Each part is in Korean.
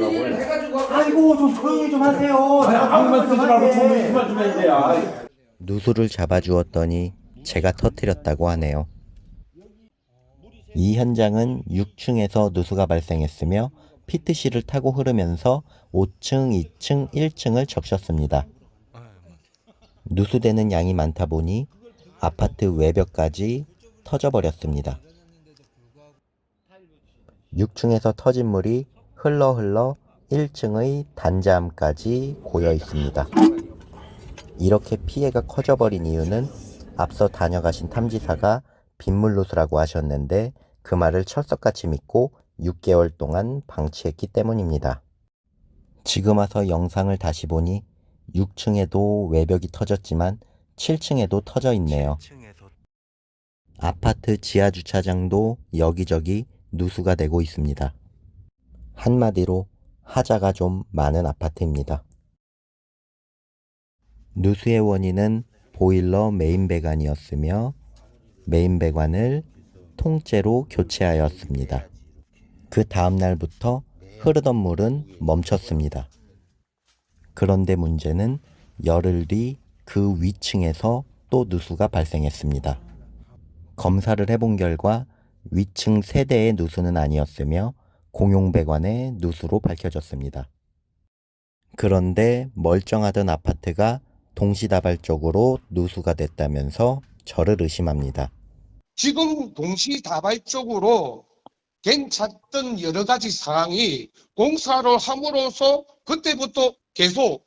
하더라고요. 아이고 좀 조용히 좀 하세요. 아무 말 쓰지 말고 조용히만 좀 해주세요. 누수를 잡아주었더니 제가 터뜨렸다고 하네요. 이 현장은 6층에서 누수가 발생했으며 피트실을 타고 흐르면서 5층, 2층, 1층을 적셨습니다. 누수되는 양이 많다 보니 아파트 외벽까지 터져버렸습니다. 6층에서 터진 물이 흘러 1층의 단자함까지 고여 있습니다. 이렇게 피해가 커져버린 이유는 앞서 다녀가신 탐지사가 빗물 누수라고 하셨는데 그 말을 철석같이 믿고 6개월 동안 방치했기 때문입니다. 지금 와서 영상을 다시 보니 6층에도 외벽이 터졌지만 7층에도 터져 있네요. 아파트 지하주차장도 여기저기 누수가 되고 있습니다. 한마디로 하자가 좀 많은 아파트입니다. 누수의 원인은 보일러 메인 배관이었으며 메인 배관을 통째로 교체하였습니다. 그 다음 날부터 흐르던 물은 멈췄습니다. 그런데 문제는 열흘 뒤 그 위층에서 또 누수가 발생했습니다. 검사를 해본 결과 위층 세대의 누수는 아니었으며 공용배관의 누수로 밝혀졌습니다. 그런데 멀쩡하던 아파트가 동시다발적으로 누수가 됐다면서 저를 의심합니다. 지금 동시다발적으로 괜찮던 여러 가지 상황이 공사를 함으로써 그때부터 계속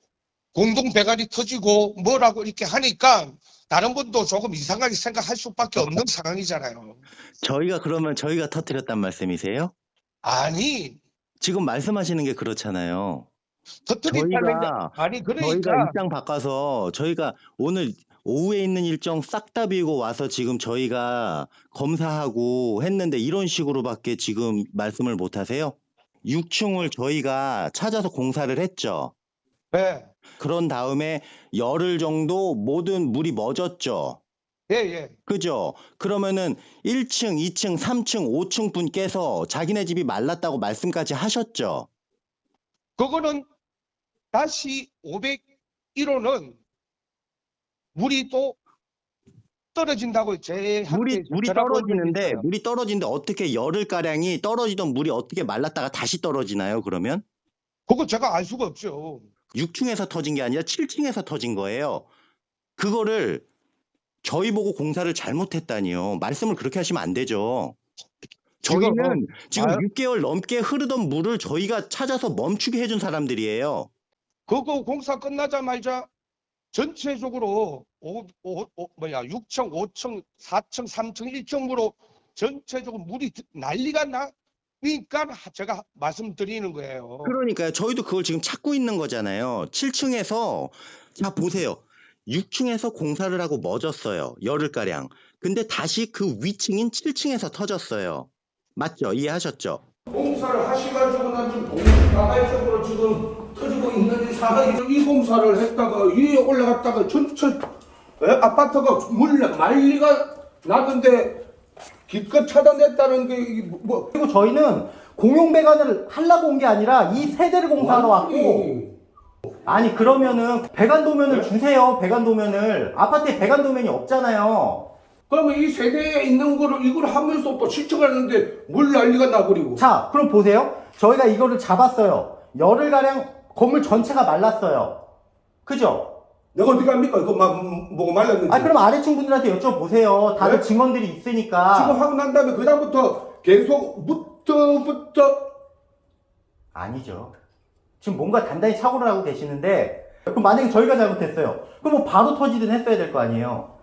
공동배관이 터지고 뭐라고 이렇게 하니까 다른 분도 조금 이상하게 생각할 수밖에 없는 상황이잖아요. 그러면 저희가 터뜨렸단 말씀이세요? 아니, 지금 말씀하시는 게 그렇잖아요. 터뜨렸다는 게 아니 저희가 그러니까 입장 바꿔서 저희가 오늘 오후에 있는 일정 싹 다 비우고 와서 지금 저희가 검사하고 했는데 이런 식으로밖에 지금 말씀을 못 하세요? 6층을 저희가 찾아서 공사를 했죠. 네. 그런 다음에 열흘 정도 모든 물이 멎었죠. 예. 그죠? 그러면은 1층, 2층, 3층, 5층 분께서 자기네 집이 말랐다고 말씀까지 하셨죠. 그거는 다시 501호는 물이 또 떨어진다고 물이 떨어지는데 어떻게 열흘가량이 떨어지던 물이 어떻게 말랐다가 다시 떨어지나요, 그러면? 그거 제가 알 수가 없죠. 6층에서 터진 게 아니라 7층에서 터진 거예요. 그거를 저희 보고 공사를 잘못했다니요. 말씀을 그렇게 하시면 안 되죠. 저희는 지금 6개월 넘게 흐르던 물을 저희가 찾아서 멈추게 해준 사람들이에요. 그거 공사 끝나자마자 전체적으로 6층, 5층, 4층, 3층, 1층으로 전체적으로 물이 난리가 나니까 제가 말씀드리는 거예요. 그러니까요. 저희도 그걸 지금 찾고 있는 거잖아요. 7층에서 자 보세요. 6층에서 공사를 하고 멎었어요. 열흘가량. 근데 다시 그 위층인 7층에서 터졌어요. 맞죠? 이해하셨죠? 공사를 하셔가지고 난 지금 동시다발적으로 지금 터지고 있는 이 상황이 이 공사를 했다가 위에 올라갔다가 전체 아파트가 물 난리가 나는데 기껏 차단됐다는 게 뭐 그리고 저희는 공용배관을 하려고 온 게 아니라 이 세대를 공사하러 왔고 아니 그러면은 배관도면을 주세요. 배관도면을 아파트에 배관도면이 없잖아요. 그러면 이 세대에 있는 거를 이걸 하면서 또 실측하는데 물 난리가 나버리고. 자 그럼 보세요. 저희가 이거를 잡았어요. 열흘가량 건물 전체가 말랐어요. 그죠? 내가 어떻게 합니까? 이거 뭐가 말랐는지. 아 그럼 아래층 분들한테 여쭤보세요. 다들 네? 증언들이 있으니까. 지금 하고 난 다음에 그 다음부터 계속 부터 아니죠. 지금 뭔가 단단히 착오를 하고 계시는데 그럼 만약에 저희가 잘못했어요. 그럼 뭐 바로 터지든 했어야 될 거 아니에요.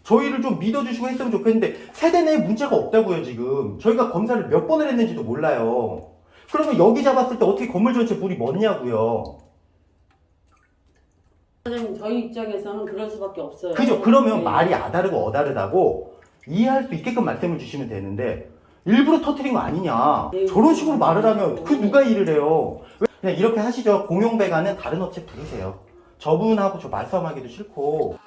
저희를 좀 믿어주시고 했으면 좋겠는데 세대 내에 문제가 없다고요 지금. 저희가 검사를 몇 번을 했는지도 몰라요. 그러면 여기 잡았을 때 어떻게 건물 전체 물이 멎냐고요. 사장님 저희 입장에서는 그럴 수밖에 없어요. 그죠? 그러면 네. 말이 아다르고 어다르다고 이해할 수 있게끔 말씀을 주시면 되는데 일부러 터뜨린 거 아니냐. 네. 저런 식으로 말을 하면 그 누가 일을 해요. 그냥 이렇게 하시죠. 공용배관은 다른 업체 부르세요. 저분하고 저 말싸움하기도 싫고